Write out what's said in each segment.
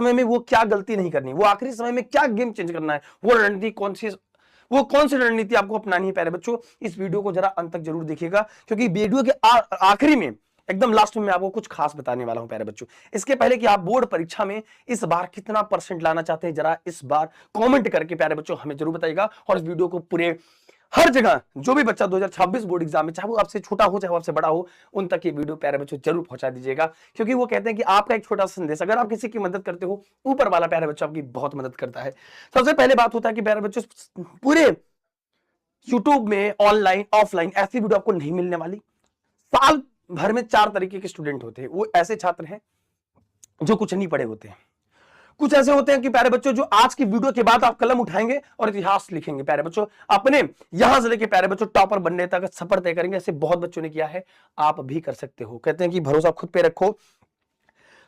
समय में वो क्या गलती नहीं करनी, वो आखिरी समय में क्या गेम चेंज करना है, वो रणनीति कौन सी रणनीति आपको अपनानी है प्यारे बच्चों। इस वीडियो को जरा अंत तक जरूर देखिएगा, क्योंकि वीडियो के आखिरी में एकदम लास्ट में मैं आपको कुछ खास बताने वाला हूं प्यारे बच्चों। इसके पहले कि आप बोर्ड परीक्षा में इस बार कितना परसेंट लाना चाहते हैं, जरा इस बार कमेंट करके प्यारे बच्चों हमें जरूर बताइएगा। और इस वीडियो को पूरे हर जगह जो भी बच्चा 2026 बोर्ड एग्जाम में, चाहे वो आपसे छोटा हो चाहे वो आपसे बड़ा हो, उन तक ये वीडियो प्यारे बच्चों जरूर पहुंचा दीजिएगा, क्योंकि वो कहते हैं कि आपका एक छोटा सा संदेश अगर आप किसी की मदद करते हो, ऊपर वाला प्यारे बच्चों आपकी बहुत मदद करता है। सबसे पहले बात होता है कि प्यारे बच्चों पूरे यूट्यूब में ऑनलाइन ऑफलाइन ऐसी वीडियो आपको नहीं मिलने वाली। साल भर में 4 तरीके के स्टूडेंट होते हैं। वो ऐसे छात्र हैं जो कुछ नहीं पढ़े होते हैं, कुछ ऐसे होते हैं कि प्यारे बच्चों जो आज की वीडियो के बाद आप कलम उठाएंगे और इतिहास लिखेंगे प्यारे बच्चों, अपने यहां से लेके प्यारे बच्चों टॉपर बनने तक सफर तय करेंगे। ऐसे बहुत बच्चों ने किया है, आप भी कर सकते हो। कहते हैं कि भरोसा खुद पे रखो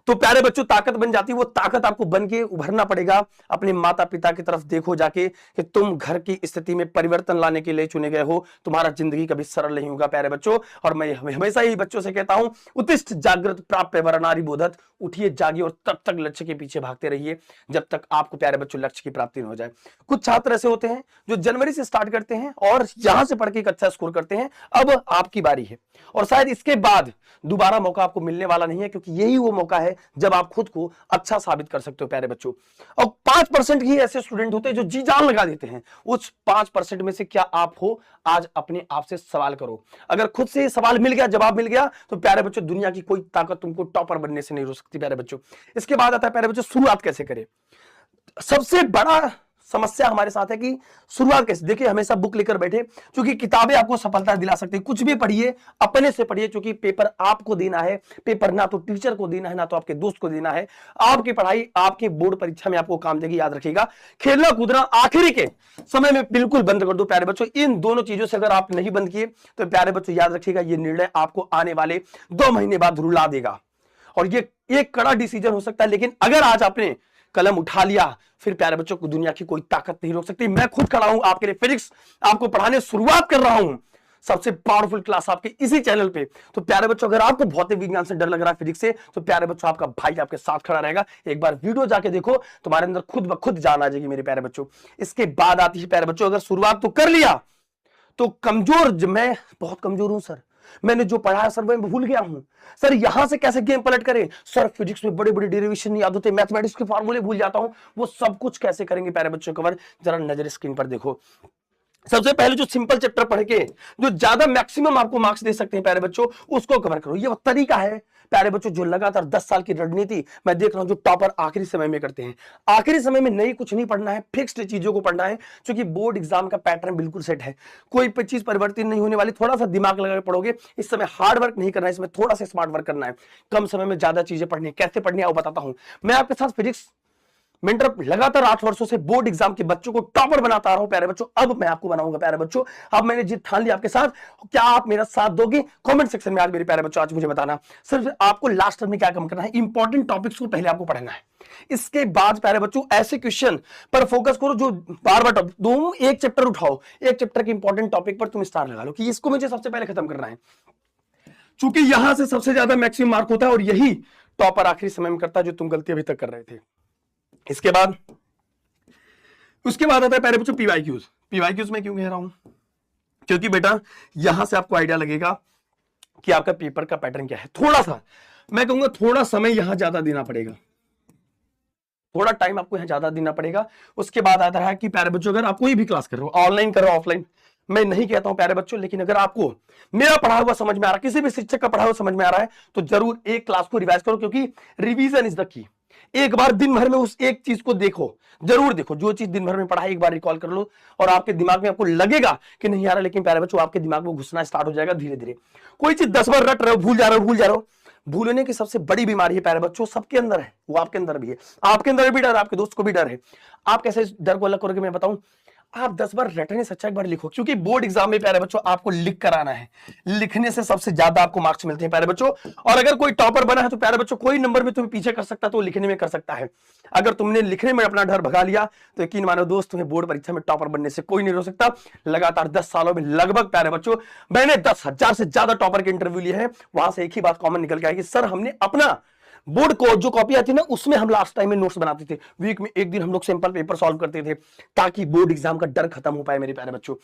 तो प्यारे बच्चों ताकत बन जाती है। वो ताकत आपको बन के उभरना पड़ेगा। अपने माता पिता की तरफ देखो जाके कि तुम घर की स्थिति में परिवर्तन लाने के लिए चुने गए हो। तुम्हारा जिंदगी कभी सरल नहीं होगा प्यारे बच्चों। और मैं हमेशा ही बच्चों से कहता हूं, उत्तिष्ठ जागृत प्राप्य वरनारी बोधत, उठिए जागिए और तब तक लक्ष्य के पीछे भागते रहिए जब तक आपको प्यारे बच्चों लक्ष्य की प्राप्ति न हो जाए। कुछ छात्र ऐसे होते हैं जो जनवरी से स्टार्ट करते हैं और यहां से पढ़ के एक अच्छा स्कोर करते हैं। अब आपकी बारी है और शायद इसके बाद दोबारा मौका आपको मिलने वाला नहीं है, क्योंकि यही वो मौका है जब आप खुद को अच्छा साबित कर सकते हो प्यारे बच्चों। और 5% ही ऐसे स्टूडेंट होते हैं जो जी जान लगा देते हैं। उस 5% में से क्या आप हो? आज अपने आप से सवाल करो। अगर खुद से सवाल मिल गया, जवाब मिल गया, तो प्यारे बच्चों दुनिया की कोई ताकत तुमको टॉपर बनने से नहीं रोक सकती प्यारे बच्चों। इसके बाद आता है प्यारे बच्चों शुरुआत कैसे करें। सबसे बड़ा समस्या हमारे साथ है कि शुरुआत कैसे। देखिए हमेशा बुक लेकर बैठे, क्योंकि किताबें आपको सफलता दिला सकती है। कुछ भी पढ़िए, अपने से पढ़िए, क्योंकि पेपर आपको देना है। पेपर ना तो टीचर को देना है, ना तो आपके दोस्त को देना है। आपकी पढ़ाई आपके बोर्ड परीक्षा में आपको काम देगी, याद रखिएगा। खेलना कूदना आखिरी के समय में बिल्कुल बंद कर दो प्यारे बच्चों। इन दोनों चीजों से अगर आप नहीं बंद किए तो प्यारे बच्चों याद रखिएगा, ये निर्णय आपको आने वाले 2 महीने बाद रुला देगा। और ये एक कड़ा डिसीजन हो सकता है, लेकिन अगर आज आपने कलम उठा लिया, फिर प्यारे बच्चों को दुनिया की कोई ताकत नहीं रोक सकती। मैं खुद खड़ा हूं आपके लिए, फिजिक्स आपको पढ़ाने शुरुआत कर रहा हूं, सबसे पावरफुल क्लास आपके इसी चैनल पे। तो प्यारे बच्चों अगर आपको भौतिक विज्ञान से डर लग रहा है, फिजिक्स से, तो प्यारे बच्चों आपका भाई आपके साथ खड़ा रहेगा। एक बार वीडियो जाके देखो, तुम्हारे अंदर खुद ब खुद जान आ जाएगी मेरे प्यारे बच्चों। इसके बाद आती है प्यारे बच्चों, अगर शुरुआत तो कर लिया तो कमजोर, मैं बहुत कमजोर हूं सर, मैंने जो पढ़ा है सर मैं भूल गया हूं सर, यहां से कैसे गेम पलट करें सर, फिजिक्स में बड़े बड़े डेरिवेशन नहीं याद होते, मैथमेटिक्स के फार्मूले भूल जाता हूं, वो सब कुछ कैसे करेंगे प्यारे बच्चों कवर। जरा नजर स्क्रीन पर देखो। सबसे पहले जो सिंपल चैप्टर पढ़ के जो ज्यादा मैक्सिमम आपको मार्क्स दे सकते हैं प्यारे बच्चों, उसको कवर करो। ये वो तरीका है प्यारे बच्चों जो लगातार 10 साल की रणनीति मैं देख रहा हूं जो टॉपर आखिरी समय में करते हैं। आखिरी समय में नई कुछ नहीं पढ़ना है, फिक्स्ड चीजों को पढ़ना है, क्योंकि बोर्ड एग्जाम का पैटर्न बिल्कुल सेट है, कोई चीज परिवर्तन नहीं होने वाली। थोड़ा सा दिमाग लगाकर पढ़ोगे, इस समय हार्ड वर्क नहीं करना है, इसमें थोड़ा सा स्मार्ट वर्क करना है। कम समय में ज्यादा चीजें पढ़नी है। कैसे पढ़नी है वो बताता हूं। मैं आपके साथ फिजिक्स मेंटर लगातार 8 वर्षों से बोर्ड एग्जाम के बच्चों को टॉपर बनाता रहा हूं प्यारे बच्चों। अब मैं आपको बनाऊंगा प्यारे बच्चों। अब मैंने जिद ठान ली आपके साथ, क्या आप मेरा साथ दोगे? कमेंट सेक्शन में आज मेरे प्यारे बच्चों आज मुझे बताना। सिर्फ आपको लास्ट में क्या कम करना है, इंपॉर्टेंट टॉपिक्स को पहले आपको पढ़ना है। इसके बाद प्यारे बच्चों ऐसे क्वेश्चन पर फोकस करो जो बार बार तुम एक चैप्टर उठाओ, एक चैप्टर के इंपॉर्टेंट टॉपिक पर तुम स्टार लगा लो कि इसको मुझे सबसे पहले खत्म करना है, चूंकि यहां से सबसे ज्यादा मैक्सिमम मार्क होता है और यही टॉपर आखिरी समय में करता है, जो तुम गलती अभी तक कर रहे थे। उसके बाद आता है प्यारे बच्चों पीवाईक्यूज। पीवाईक्यूज में क्यों कह रहा हूं, क्योंकि बेटा यहां से आपको आइडिया लगेगा कि आपका पेपर का पैटर्न क्या है। थोड़ा सा मैं कहूंगा थोड़ा समय यहां ज्यादा देना पड़ेगा, थोड़ा टाइम आपको यहां ज्यादा देना पड़ेगा। उसके बाद आता है कि प्यारे बच्चों अगर आप कोई भी क्लास कर रहे हो, ऑनलाइन कर रहे हो ऑफलाइन, मैं नहीं कहता हूं प्यारे बच्चों, लेकिन अगर आपको मेरा पढ़ा हुआ समझ में आ रहा है, किसी भी शिक्षक का पढ़ा हुआ समझ में आ रहा है, तो जरूर एक क्लास को रिवाइज करो, क्योंकि रिवीजन इज द की। एक बार दिन भर में उस एक चीज को देखो, जरूर देखो, जो चीज दिन भर में पढ़ा है एक बार रिकॉल कर लो और आपके दिमाग में आपको लगेगा कि नहीं आ रहा, लेकिन प्यारे बच्चों आपके दिमाग में घुसना स्टार्ट हो जाएगा धीरे धीरे। कोई चीज 10 बार रट रहे हो, भूल जा रहे हो। भूलने की सबसे बड़ी बीमारी है प्यारे बच्चों, सबके अंदर है, वो आपके अंदर भी है। आपके अंदर भी डर है, आपके दोस्त को भी डर है। आप कैसे डर को अलग करोगे मैं बताऊं। आप 10 बार रटने से अच्छा एक बार लिखो, क्योंकि बोर्ड एग्जाम में प्यारे बच्चों आपको लिख कर आना है। लिखने से सबसे ज्यादा आपको मार्क्स मिलते हैं प्यारे बच्चों। और अगर कोई टॉपर बना है तो प्यारे बच्चों कोई नंबर में तुम्हें पीछे कर सकता है, तो लिखने में कर सकता है। अगर तुमने लिखने में अपना डर भगा लिया तो यकीन मानो दोस्त, तुम्हें बोर्ड परीक्षा में टॉपर बनने से कोई नहीं रोक सकता। लगातार 10 सालों में लगभग प्यारे बच्चों मैंने 10,000 से ज्यादा टॉपर के इंटरव्यू लिए हैं, वहां से एक ही बात कॉमन निकल के आई कि सर हमने अपना बोर्ड को जो कॉपी आती है ना, उसमें हम लास्ट टाइम में नोट्स बनाते थे। वीक में एक दिन हम लोग सैंपल पेपर सॉल्व करते थे, ताकि बोर्ड एग्जाम का डर खत्म हो पाए मेरे प्यारे बच्चों।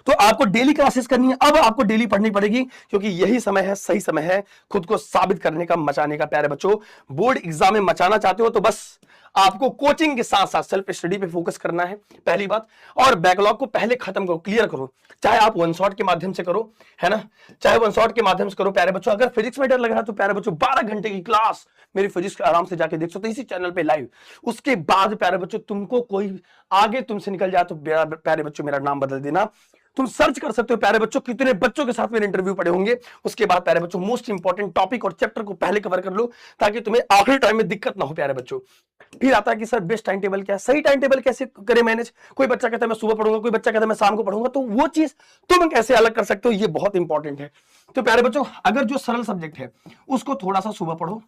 तो आपको डेली क्लासेस करनी है, अब आपको डेली पढ़नी पड़ेगी, क्योंकि यही समय है, सही समय है खुद को साबित करने का, मचाने का। प्यारे बच्चों, बोर्ड एग्जाम में मचाना चाहते हो तो बस आपको कोचिंग के साथ साथ सेल्फ स्टडी पे फोकस करना है, पहली बात। और बैकलॉग को पहले खत्म करो, क्लियर करो, चाहे आप वन शॉट के माध्यम से करो, है ना, चाहे वन शॉट के माध्यम से करो। प्यारे बच्चों, अगर फिजिक्स में डर लग रहा है तो प्यारे बच्चों 12 घंटे की क्लास मेरी फिजिक्स आराम से जाके देख सकते हो इसी चैनल पे लाइव। उसके बाद प्यारे बच्चों, तुमको कोई आगे तुमसे निकल जाए तो प्यारे बच्चों मेरा नाम बदल देना, तुम सर्च कर सकते हो प्यारे बच्चों कितने बच्चों के साथ मेरे इंटरव्यू पड़े होंगे। उसके बाद प्यारे बच्चों, मोस्ट इंपॉर्टेंट टॉपिक और चैप्टर को पहले कवर कर लो, ताकि तुम्हें आखिरी टाइम में दिक्कत ना हो प्यारे बच्चों। फिर आता है कि सर बेस्ट टाइम टेबल क्या है, सही टाइम टेबल कैसे करें मैनेज। कोई बच्चा कहता है मैं सुबह पढ़ूंगा, कोई बच्चा कहता है मैं शाम को पढ़ूंगा, तो वो चीज तुम कैसे अलग कर सकते हो, ये बहुत इंपॉर्टेंट है। तो प्यारे बच्चों, अगर जो सरल सब्जेक्ट है उसको थोड़ा सा सुबह पढ़ो,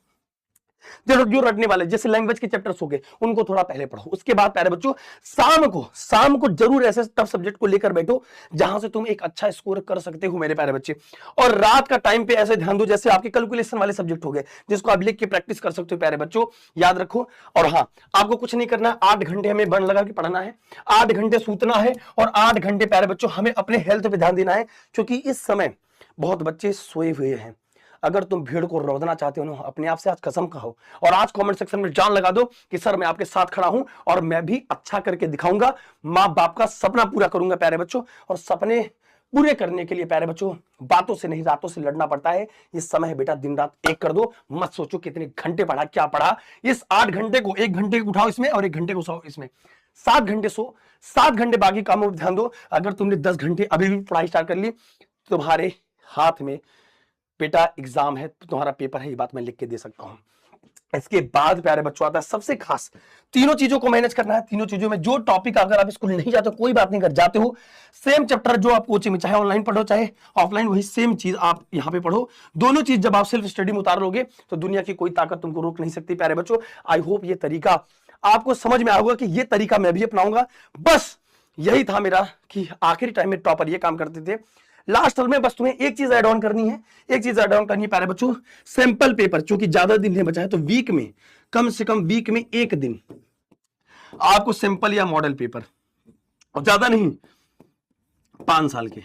जो रटने वाले जैसे लैंग्वेज के चैप्टर्स हो गए उनको थोड़ा पहले पढ़ो। उसके बाद प्यारे बच्चों, शाम को जरूर ऐसे टफ सब्जेक्ट को लेकर बैठो जहां से तुम एक अच्छा स्कोर कर सकते हो मेरे प्यारे बच्चे। और रात का टाइम पे ऐसे ध्यान दो जैसे आपके कैलकुलेशन वाले सब्जेक्ट हो गए, जिसको आप लिख के प्रैक्टिस कर सकते हो प्यारे बच्चों, याद रखो। और हाँ, आपको कुछ नहीं करना, 8 घंटे हमें मन लगा के पढ़ना है, 8 घंटे सूतना है, और 8 घंटे प्यारे बच्चों हमें अपने हेल्थ पे ध्यान देना है, क्योंकि इस समय बहुत बच्चे सोए हुए हैं। अगर तुम भीड़ को रोकना चाहते हो ना, अपने आप से आज कसम खाओ और आज कमेंट सेक्शन में जान लगा दो कि सर मैं आपके साथ खड़ा हूं और मैं भी अच्छा करके दिखाऊंगा, माँ बाप का सपना पूरा करूंगा प्यारे बच्चों। और सपने पूरे करने के लिए प्यारे बच्चों बातों से नहीं रातों से लड़ना पड़ता है। ये समय है बेटा, दिन रात एक कर दो, मत सोचो कितने घंटे पढ़ा क्या पढ़ा। इस 8 घंटे को 1 घंटे उठाओ इसमें और 1 घंटे को सो इसमें, 7 घंटे सो, 7 घंटे बाकी कामों पर ध्यान दो। अगर तुमने 10 घंटे अभी भी पढ़ाई स्टार्ट कर ली, तुम्हारे हाथ में बेटा एग्जाम है, तुम्हारा पेपर है, ये बात मैं लिख के दे सकता हूं। इसके बाद प्यारे बच्चों आता है सबसे खास, तीनों चीजों को मैनेज करना है। तीनों चीजों में जो टॉपिक अगर आप स्कूल नहीं जाते कोई बात नहीं, कर जाते हो सेम चैप्टर जो आप कोचिंग में चाहे ऑनलाइन पढ़ो चाहे ऑफलाइन, वही सेम चीज आप यहाँ पे पढ़ो। दोनों चीज जब आप सेल्फ स्टडी में उतार लोगे तो दुनिया की कोई ताकत तुमको रोक नहीं सकती प्यारे बच्चों। आई होप ये तरीका आपको समझ में आएगा कि ये तरीका मैं भी अपनाऊंगा। बस यही था मेरा कि आखिरी टाइम में टॉपर ये काम करते थे। लास्ट में बस तुम्हें एक चीज ऐड ऑन करनी है, एक चीज ऐड ऑन करनी है प्यारे बच्चों, सैंपल पेपर, क्योंकि ज्यादा दिन नहीं बचा है, तो वीक में कम से कम वीक में एक दिन आपको सैंपल या मॉडल पेपर, और ज्यादा नहीं 5 साल के,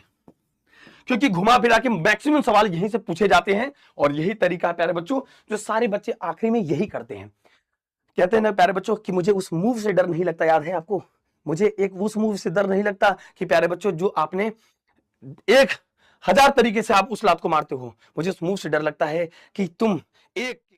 क्योंकि घुमा फिरा के मैक्सिमम सवाल यहीं से पूछे जाते हैं। और यही तरीका है प्यारे बच्चों जो सारे बच्चे आखिरी में यही करते हैं। कहते हैं ना प्यारे बच्चों कि मुझे उस मूव से डर नहीं लगता, याद है आपको, मुझे एक उस मूव से डर नहीं लगता कि प्यारे बच्चों जो आपने 1000 तरीके से आप उस लात को मारते हो, मुझे उस मूव से डर लगता है कि तुम एक